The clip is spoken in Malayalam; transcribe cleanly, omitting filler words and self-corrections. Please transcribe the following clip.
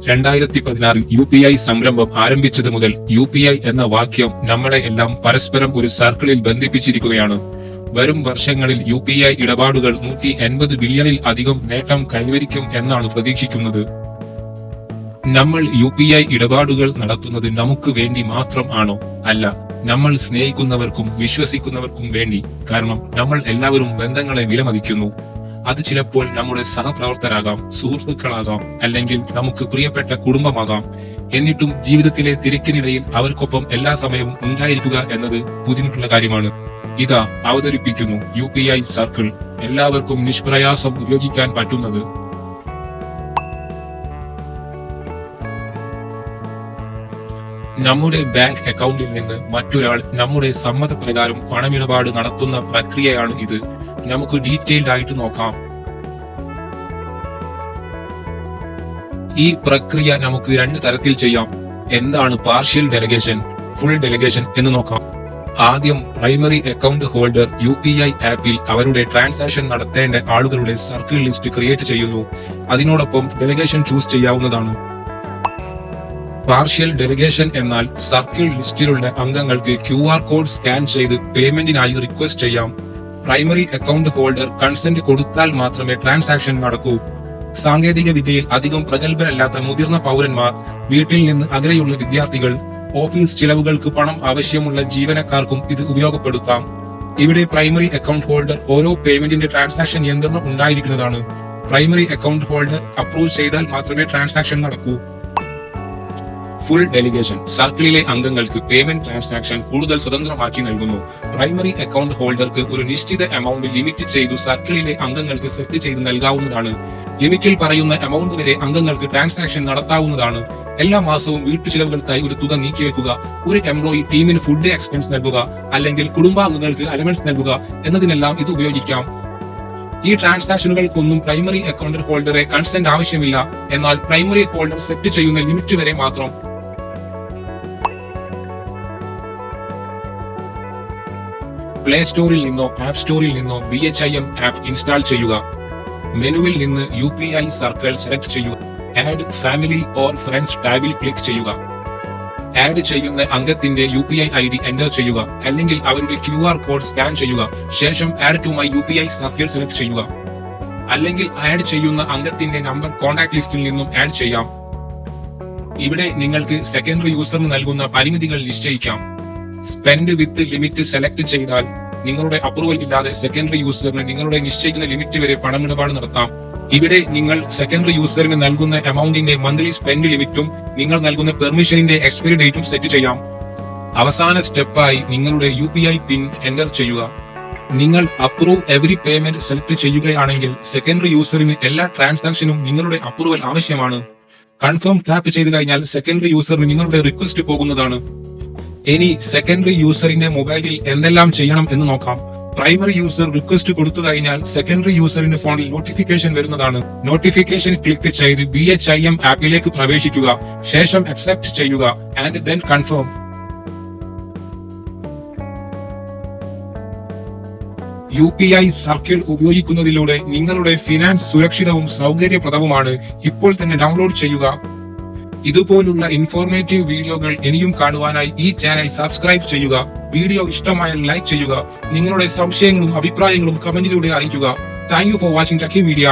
2016 UPI സംരംഭം ആരംഭിച്ചത് മുതൽ UPI എന്ന വാക്യം നമ്മളെ എല്ലാം പരസ്പരം ഒരു സർക്കിളിൽ ബന്ധിപ്പിച്ചിരിക്കുകയാണ്. വരും വർഷങ്ങളിൽ UPI ഇടപാടുകൾ 180 ബില്യണിൽ അധികം നേട്ടം കൈവരിക്കും എന്നാണ് പ്രതീക്ഷിക്കുന്നത്. നമ്മൾ UPI ഇടപാടുകൾ നടത്തുന്നത് നമുക്ക് വേണ്ടി മാത്രം ആണോ? അല്ല, നമ്മൾ സ്നേഹിക്കുന്നവർക്കും വിശ്വസിക്കുന്നവർക്കും വേണ്ടി. കാരണം നമ്മൾ എല്ലാവരും ബന്ധങ്ങളെ വിലമതിക്കുന്നു. അത് ചിലപ്പോൾ നമ്മുടെ സഹപ്രവർത്തകരാകാം, സുഹൃത്തുക്കളാകാം, അല്ലെങ്കിൽ നമുക്ക് പ്രിയപ്പെട്ട കുടുംബമാകാം. എന്നിട്ടും ജീവിതത്തിലെ തിരക്കിനിടയിൽ അവർക്കൊപ്പം എല്ലാ സമയവും ഉണ്ടായിരിക്കുക എന്നത് ബുദ്ധിമുട്ടുള്ള കാര്യമാണ്. ഇതാ അവതരിപ്പിക്കുന്നു UPI സർക്കിൾ, എല്ലാവർക്കും നിഷ്പ്രയാസം ഉപയോഗിക്കാൻ പറ്റുന്നത്. നമ്മുടെ ബാങ്ക് അക്കൗണ്ടിൽ നിന്ന് മറ്റൊരാൾ നമ്മുടെ സമ്മതപ്രകാരം പണമിടപാട് നടത്തുന്ന പ്രക്രിയയാണ് ഇത്. നമുക്ക് ഡീറ്റെയിൽഡ് ആയിട്ട് നോക്കാം. ഈ പ്രക്രിയ നമുക്ക് 2 തരത്തിൽ ചെയ്യാം. എന്താണ് പാർഷ്യൽ ഡെലിഗേഷൻ, ഫുൾ ഡെലിഗേഷൻ എന്ന് നോക്കാം. ആദ്യം പ്രൈമറി അക്കൗണ്ട് ഹോൾഡർ UPI ആപ്പിൽ അവരുടെ ട്രാൻസാക്ഷൻ നടത്തേണ്ട ആളുകളുടെ സർക്കിൾ ലിസ്റ്റ് ക്രിയേറ്റ് ചെയ്യുന്നു. അതിനോടൊപ്പം ഡെലിഗേഷൻ ചൂസ് ചെയ്യാവുന്നതാണ്. പാർഷ്യൽ ഡെലിഗേഷൻ എന്നാൽ സർക്കിൾ ലിസ്റ്റിലുള്ള അംഗങ്ങൾക്ക് QR കോഡ് സ്കാൻ ചെയ്ത് പേയ്മെന്റിനായി റിക്വസ്റ്റ് ചെയ്യാം. പ്രൈമറി അക്കൗണ്ട് ഹോൾഡർ കൺസെന്റ് കൊടുത്താൽ മാത്രമേ ട്രാൻസാക്ഷൻ നടക്കൂ. സാങ്കേതിക വിദ്യയിൽ അധികം പ്രഗത്ഭരല്ലാത്ത മുതിർന്ന പൗരന്മാർ, വീട്ടിൽ നിന്ന് അകലെയുള്ള വിദ്യാർത്ഥികൾ, ഓഫീസ് ചിലവുകൾക്ക് പണം ആവശ്യമുള്ള ജീവനക്കാർക്കും ഇത് ഉപയോഗപ്പെടുത്താം. ഇവിടെ പ്രൈമറി അക്കൗണ്ട് ഹോൾഡർ ഓരോ പേയ്മെന്റിന്റെ ട്രാൻസാക്ഷൻ നിയന്ത്രണം ഉണ്ടായിരിക്കുന്നതാണ്. പ്രൈമറി അക്കൗണ്ട് ഹോൾഡർ അപ്രൂവ് ചെയ്താൽ മാത്രമേ ട്രാൻസാക്ഷൻ നടക്കൂ. ഫുൾ ഡെലിഗേഷൻ സർക്കിളിലെ അംഗങ്ങൾക്ക് പേയ്മെന്റ് ട്രാൻസാക്ഷൻ കൂടുതൽ സ്വതന്ത്രമാക്കി നൽകുന്നു. പ്രൈമറി അക്കൗണ്ട് ഹോൾഡർക്ക് ഒരു നിശ്ചിത എമൗണ്ട് ലിമിറ്റ് ചെയ്തു സർക്കിളിലെ അംഗങ്ങൾക്ക് സെറ്റ് ചെയ്ത് നൽകാവുന്നതാണ്. ലിമിറ്റിൽ പറയുന്ന എമൗണ്ട് വരെ അംഗങ്ങൾക്ക് ട്രാൻസാക്ഷൻ നടത്താവുന്നതാണ്. എല്ലാ മാസവും വീട്ടുചിലവുകൾക്കായി ഒരു തുക നീക്കിവെക്കുക, ഒരു എംപ്ലോയി ടീമിന് ഫുഡ് എക്സ്പെൻസ് നൽകുക, അല്ലെങ്കിൽ കുടുംബാംഗങ്ങൾക്ക് അലവൻസ് നൽകുക എന്നതിനെല്ലാം ഇത് ഉപയോഗിക്കാം. ഈ ട്രാൻസാക്ഷനുകൾക്കൊന്നും പ്രൈമറി അക്കൗണ്ട് ഹോൾഡറെ കൺസെന്റ് ആവശ്യമില്ല. എന്നാൽ പ്രൈമറി ഹോൾഡർ സെറ്റ് ചെയ്യുന്ന ലിമിറ്റ് വരെ മാത്രം. പ്ലേ സ്റ്റോറിൽ നിന്നോ ആപ്പ് സ്റ്റോറിൽ നിന്നോ BHIM ആപ്പ് ഇൻസ്റ്റാൾ ചെയ്യുക. മെനുവിൽ നിന്ന് UPI സർക്കിൾ സെലക്ട് ചെയ്യുക. ആഡ് ഫാമിലി ഓർ ഫ്രണ്ട്സ് ടാബിൽ ക്ലിക്ക് ചെയ്യുക. ആഡ് ചെയ്യുന്ന അംഗത്തിന്റെ UPI ID എന്റർ ചെയ്യുക, അല്ലെങ്കിൽ അവരുടെ QR കോഡ് സ്കാൻ ചെയ്യുക. ശേഷം add to my UPI circle select ചെയ്യുക. അല്ലെങ്കിൽ ആഡ് ചെയ്യുന്ന അംഗത്തിന്റെ നമ്പർ കോൺടാക്ട് ലിസ്റ്റിൽ നിന്നും ആഡ് ചെയ്യാം. ഇവിടെ നിങ്ങൾക്ക് സെക്കൻഡറി യൂസറിന് നൽകുന്ന പരിമിതികൾ നിശ്ചയിക്കാം. സ്പെൻഡ് വിത്ത് ലിമിറ്റ് സെലക്ട് ചെയ്താൽ നിങ്ങളുടെ അപ്രൂവൽ ഇല്ലാതെ സെക്കൻഡറി യൂസറിന് നിങ്ങളുടെ നിശ്ചയിക്കുന്ന ലിമിറ്റ് വരെ പണമിടപാട് നടത്താം. ഇവിടെ നിങ്ങൾ സെക്കൻഡറി യൂസറിന് നൽകുന്ന എമൗണ്ടിന്റെ മന്ത്ലി സ്പെൻഡ് ലിമിറ്റും നിങ്ങൾ നൽകുന്ന പെർമിഷനിന്റെ എക്സ്പയറി ഡേറ്റും സെറ്റ് ചെയ്യാം. അവസാന സ്റ്റെപ്പായി നിങ്ങളുടെ UPI പിൻ എന്റർ ചെയ്യുക. നിങ്ങൾ അപ്രൂവ് എവറി പേയ്മെന്റ് സെലക്ട് ചെയ്യുകയാണെങ്കിൽ സെക്കൻഡറി യൂസറിന് എല്ലാ ട്രാൻസാക്ഷനും നിങ്ങളുടെ അപ്രൂവൽ ആവശ്യമാണ്. കൺഫേം ടാപ്പ് ചെയ്തു കഴിഞ്ഞാൽ സെക്കൻഡറി യൂസറിന് നിങ്ങളുടെ റിക്വസ്റ്റ് പോകുന്നതാണ്. ഇനി സെക്കൻഡറി യൂസറിന്റെ മൊബൈലിൽ എന്തെല്ലാം ചെയ്യണം എന്ന് നോക്കാം. പ്രൈമറി യൂസർ റിക്വസ്റ്റ് കൊടുത്തു കഴിഞ്ഞാൽ സെക്കൻഡറി യൂസറിന്റെ ഫോണിൽ നോട്ടിഫിക്കേഷൻ വരുന്നതാണ്. നോട്ടിഫിക്കേഷൻ ക്ലിക്ക് ചെയ്ത് BHIM ആപ്പിലേക്ക് പ്രവേശിക്കുക. ശേഷം അക്സെപ്റ്റ് ചെയ്യുക and then confirm. UPI circle ഉപയോഗിക്കുന്നതിലൂടെ നിങ്ങളുടെ ഫിനാൻസ് സുരക്ഷിതവും സൗകര്യപ്രദവുമാണ്. ഇപ്പോൾ തന്നെ ഡൗൺലോഡ് ചെയ്യുക. ഇതുപോലുള്ള ഇൻഫോർമേറ്റീവ് വീഡിയോകൾ ഇനിയും കാണുവാനായി ഈ ചാനൽ സബ്സ്ക്രൈബ് ചെയ്യുക. വീഡിയോ ഇഷ്ടമായാൽ ലൈക്ക് ചെയ്യുക. നിങ്ങളുടെ സംശയങ്ങളും അഭിപ്രായങ്ങളും കമന്റിലൂടെ അറിയിക്കുക. Thank you for watching techie media.